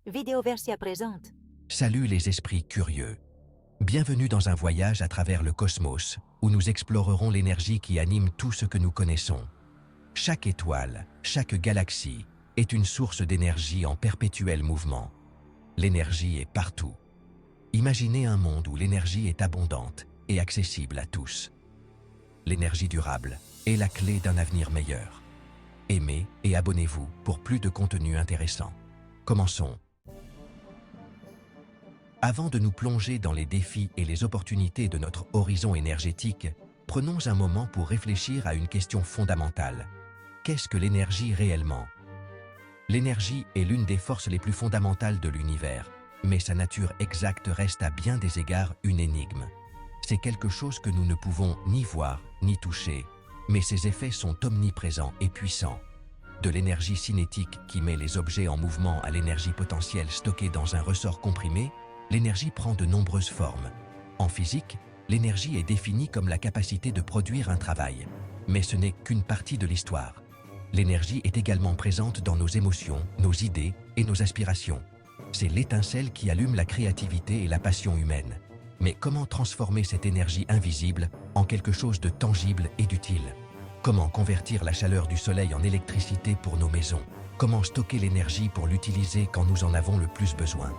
Vidéo Versia présente. Salut les esprits curieux. Bienvenue dans un voyage à travers le cosmos, où nous explorerons l'énergie qui anime tout ce que nous connaissons. Chaque étoile, chaque galaxie, est une source d'énergie en perpétuel mouvement. L'énergie est partout. Imaginez un monde où l'énergie est abondante et accessible à tous. L'énergie durable est la clé d'un avenir meilleur. Aimez et abonnez-vous pour plus de contenu intéressant. Commençons. Avant de nous plonger dans les défis et les opportunités de notre horizon énergétique, prenons un moment pour réfléchir à une question fondamentale. Qu'est-ce que l'énergie réellement? L'énergie est l'une des forces les plus fondamentales de l'univers, mais sa nature exacte reste à bien des égards une énigme. C'est quelque chose que nous ne pouvons ni voir ni toucher, mais ses effets sont omniprésents et puissants. De l'énergie cinétique qui met les objets en mouvement à l'énergie potentielle stockée dans un ressort comprimé, l'énergie prend de nombreuses formes. En physique, l'énergie est définie comme la capacité de produire un travail. Mais ce n'est qu'une partie de l'histoire. L'énergie est également présente dans nos émotions, nos idées et nos aspirations. C'est l'étincelle qui allume la créativité et la passion humaine. Mais comment transformer cette énergie invisible en quelque chose de tangible et d'utile? Comment convertir la chaleur du soleil en électricité pour nos maisons? Comment stocker l'énergie pour l'utiliser quand nous en avons le plus besoin?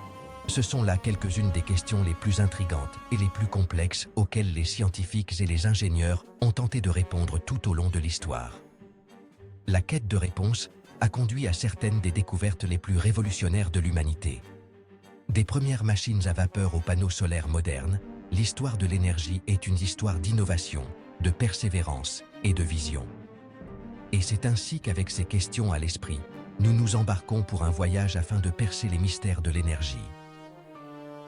Ce sont là quelques-unes des questions les plus intrigantes et les plus complexes auxquelles les scientifiques et les ingénieurs ont tenté de répondre tout au long de l'histoire. La quête de réponses a conduit à certaines des découvertes les plus révolutionnaires de l'humanité. Des premières machines à vapeur aux panneaux solaires modernes, l'histoire de l'énergie est une histoire d'innovation, de persévérance et de vision. Et c'est ainsi qu'avec ces questions à l'esprit, nous nous embarquons pour un voyage afin de percer les mystères de l'énergie.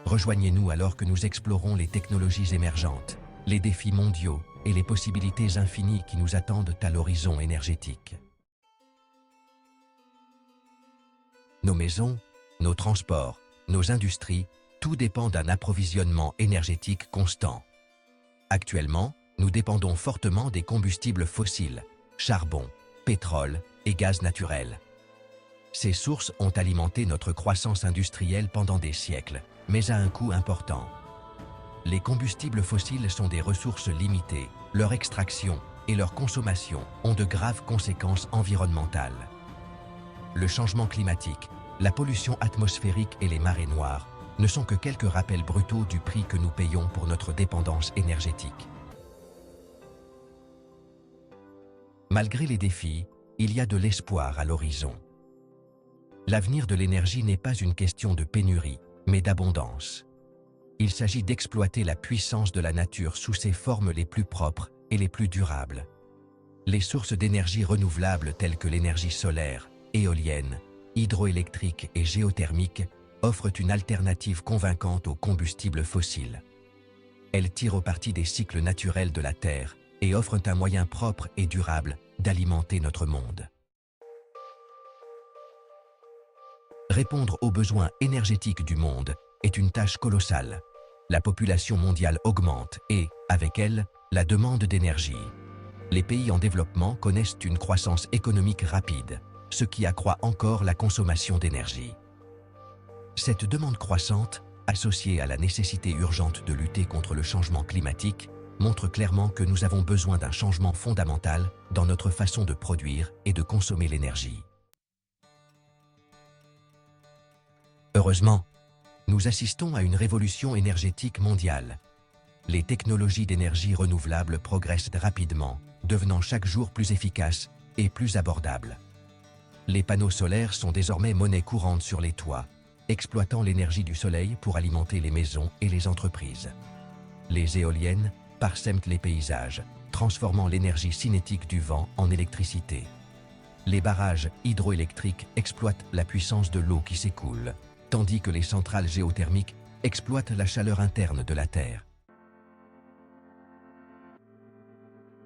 Rejoignez-nous alors que nous explorons les technologies émergentes, les défis mondiaux et les possibilités infinies qui nous attendent à l'horizon énergétique. Nos maisons, nos transports, nos industries, tout dépend d'un approvisionnement énergétique constant. Actuellement, nous dépendons fortement des combustibles fossiles, charbon, pétrole et gaz naturel. Ces sources ont alimenté notre croissance industrielle pendant des siècles, mais à un coût important. Les combustibles fossiles sont des ressources limitées, leur extraction et leur consommation ont de graves conséquences environnementales. Le changement climatique, la pollution atmosphérique et les marées noires ne sont que quelques rappels brutaux du prix que nous payons pour notre dépendance énergétique. Malgré les défis, il y a de l'espoir à l'horizon. L'avenir de l'énergie n'est pas une question de pénurie, mais d'abondance. Il s'agit d'exploiter la puissance de la nature sous ses formes les plus propres et les plus durables. Les sources d'énergie renouvelables telles que l'énergie solaire, éolienne, hydroélectrique et géothermique offrent une alternative convaincante aux combustibles fossiles. Elles tirent au parti des cycles naturels de la Terre et offrent un moyen propre et durable d'alimenter notre monde. Répondre aux besoins énergétiques du monde est une tâche colossale. La population mondiale augmente et, avec elle, la demande d'énergie. Les pays en développement connaissent une croissance économique rapide, ce qui accroît encore la consommation d'énergie. Cette demande croissante, associée à la nécessité urgente de lutter contre le changement climatique, montre clairement que nous avons besoin d'un changement fondamental dans notre façon de produire et de consommer l'énergie. Heureusement, nous assistons à une révolution énergétique mondiale. Les technologies d'énergie renouvelable progressent rapidement, devenant chaque jour plus efficaces et plus abordables. Les panneaux solaires sont désormais monnaie courante sur les toits, exploitant l'énergie du soleil pour alimenter les maisons et les entreprises. Les éoliennes parsèment les paysages, transformant l'énergie cinétique du vent en électricité. Les barrages hydroélectriques exploitent la puissance de l'eau qui s'écoule, tandis que les centrales géothermiques exploitent la chaleur interne de la Terre.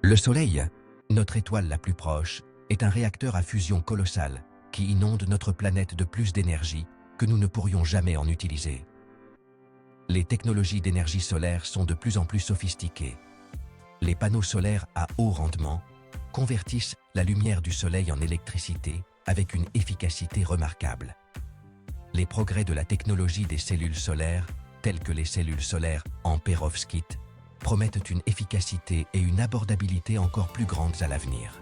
Le Soleil, notre étoile la plus proche, est un réacteur à fusion colossal qui inonde notre planète de plus d'énergie que nous ne pourrions jamais en utiliser. Les technologies d'énergie solaire sont de plus en plus sophistiquées. Les panneaux solaires à haut rendement convertissent la lumière du soleil en électricité avec une efficacité remarquable. les progrès de la technologie des cellules solaires, telles que les cellules solaires en perovskite, promettent une efficacité et une abordabilité encore plus grandes à l'avenir.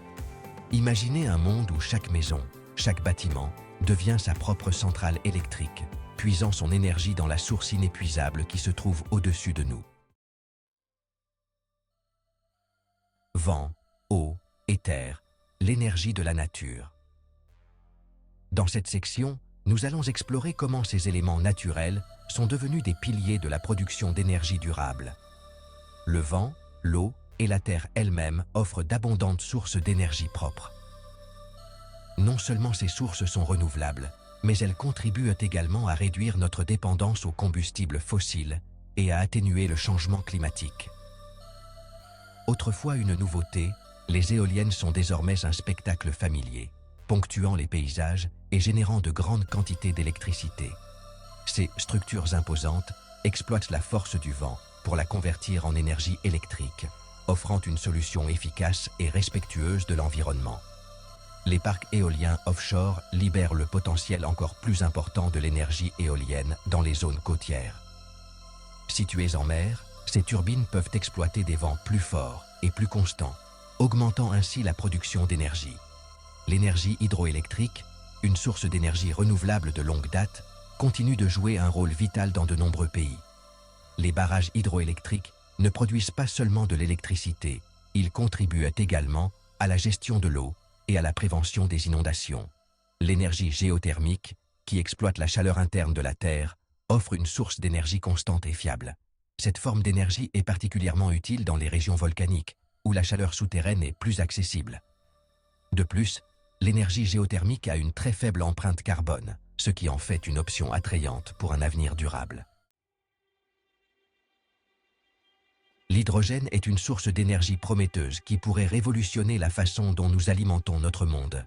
Imaginez un monde où chaque maison, chaque bâtiment, devient sa propre centrale électrique, puisant son énergie dans la source inépuisable qui se trouve au-dessus de nous. Vent, eau et terre, l'énergie de la nature. Dans cette section, nous allons explorer comment ces éléments naturels sont devenus des piliers de la production d'énergie durable. Le vent, l'eau et la terre elle-même offrent d'abondantes sources d'énergie propre. Non seulement ces sources sont renouvelables, mais elles contribuent également à réduire notre dépendance aux combustibles fossiles et à atténuer le changement climatique. Autrefois une nouveauté, les éoliennes sont désormais un spectacle familier, ponctuant les paysages et générant de grandes quantités d'électricité. Ces structures imposantes exploitent la force du vent pour la convertir en énergie électrique, offrant une solution efficace et respectueuse de l'environnement. Les parcs éoliens offshore libèrent le potentiel encore plus important de l'énergie éolienne dans les zones côtières. Situées en mer, ces turbines peuvent exploiter des vents plus forts et plus constants, augmentant ainsi la production d'énergie. L'énergie hydroélectrique, une source d'énergie renouvelable de longue date, continue de jouer un rôle vital dans de nombreux pays. Les barrages hydroélectriques ne produisent pas seulement de l'électricité, ils contribuent également à la gestion de l'eau et à la prévention des inondations. L'énergie géothermique, qui exploite la chaleur interne de la Terre, offre une source d'énergie constante et fiable. Cette forme d'énergie est particulièrement utile dans les régions volcaniques, où la chaleur souterraine est plus accessible. De plus, l'énergie géothermique a une très faible empreinte carbone, ce qui en fait une option attrayante pour un avenir durable. L'hydrogène est une source d'énergie prometteuse qui pourrait révolutionner la façon dont nous alimentons notre monde.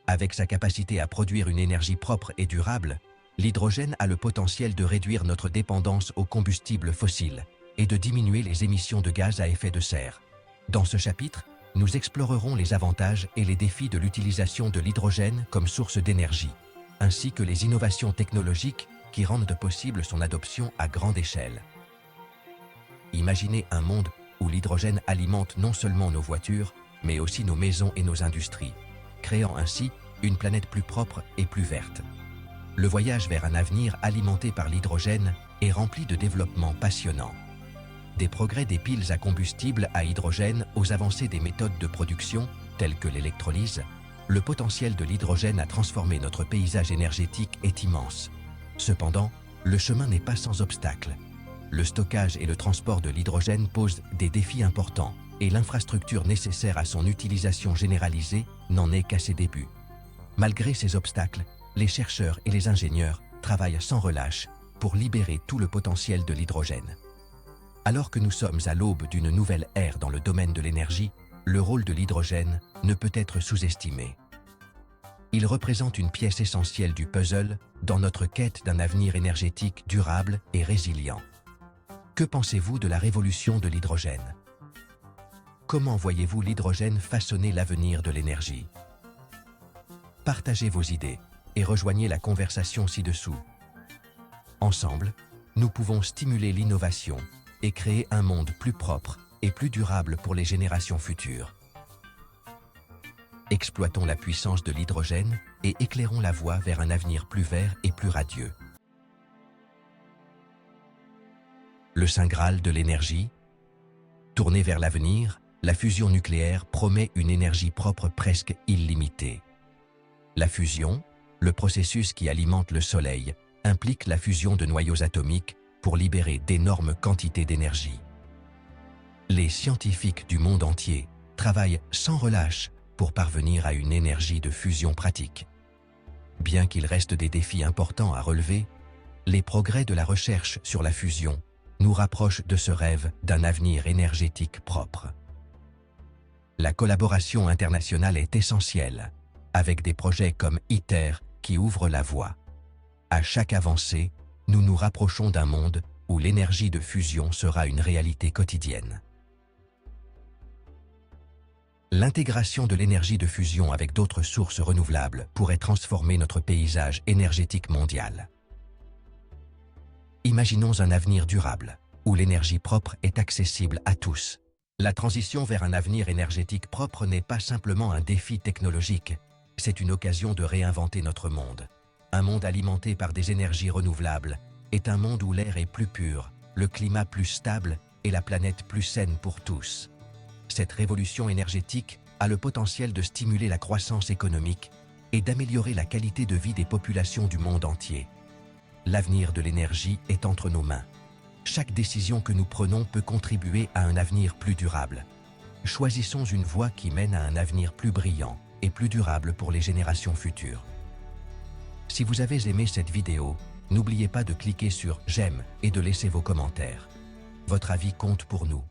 Avec sa capacité à produire une énergie propre et durable, l'hydrogène a le potentiel de réduire notre dépendance aux combustibles fossiles et de diminuer les émissions de gaz à effet de serre. Dans ce chapitre, nous explorerons les avantages et les défis de l'utilisation de l'hydrogène comme source d'énergie, ainsi que les innovations technologiques qui rendent possible son adoption à grande échelle. Imaginez un monde où l'hydrogène alimente non seulement nos voitures, mais aussi nos maisons et nos industries, créant ainsi une planète plus propre et plus verte. Le voyage vers un avenir alimenté par l'hydrogène est rempli de développements passionnants. Des progrès des piles à combustible à hydrogène aux avancées des méthodes de production, telles que l'électrolyse, le potentiel de l'hydrogène à transformer notre paysage énergétique est immense. Cependant, le chemin n'est pas sans obstacles. Le stockage et le transport de l'hydrogène posent des défis importants et l'infrastructure nécessaire à son utilisation généralisée n'en est qu'à ses débuts. Malgré ces obstacles, les chercheurs et les ingénieurs travaillent sans relâche pour libérer tout le potentiel de l'hydrogène. Alors que nous sommes à l'aube d'une nouvelle ère dans le domaine de l'énergie, le rôle de l'hydrogène ne peut être sous-estimé. Il représente une pièce essentielle du puzzle dans notre quête d'un avenir énergétique durable et résilient. Que pensez-vous de la révolution de l'hydrogène? Comment voyez-vous l'hydrogène façonner l'avenir de l'énergie? Partagez vos idées et rejoignez la conversation ci-dessous. Ensemble, nous pouvons stimuler l'innovation et créer un monde plus propre et plus durable pour les générations futures. Exploitons la puissance de l'hydrogène et éclairons la voie vers un avenir plus vert et plus radieux. Le Saint Graal de l'énergie. Tournée vers l'avenir, la fusion nucléaire promet une énergie propre presque illimitée. La fusion, le processus qui alimente le Soleil, implique la fusion de noyaux atomiques pour libérer d'énormes quantités d'énergie. Les scientifiques du monde entier travaillent sans relâche pour parvenir à une énergie de fusion pratique. Bien qu'il reste des défis importants à relever, les progrès de la recherche sur la fusion nous rapprochent de ce rêve d'un avenir énergétique propre. La collaboration internationale est essentielle, avec des projets comme ITER qui ouvrent la voie. À chaque avancée, nous nous rapprochons d'un monde où l'énergie de fusion sera une réalité quotidienne. L'intégration de l'énergie de fusion avec d'autres sources renouvelables pourrait transformer notre paysage énergétique mondial. Imaginons un avenir durable, où l'énergie propre est accessible à tous. La transition vers un avenir énergétique propre n'est pas simplement un défi technologique, c'est une occasion de réinventer notre monde. Un monde alimenté par des énergies renouvelables est un monde où l'air est plus pur, le climat plus stable et la planète plus saine pour tous. Cette révolution énergétique a le potentiel de stimuler la croissance économique et d'améliorer la qualité de vie des populations du monde entier. L'avenir de l'énergie est entre nos mains. Chaque décision que nous prenons peut contribuer à un avenir plus durable. Choisissons une voie qui mène à un avenir plus brillant et plus durable pour les générations futures. Si vous avez aimé cette vidéo, n'oubliez pas de cliquer sur « J'aime » et de laisser vos commentaires. Votre avis compte pour nous.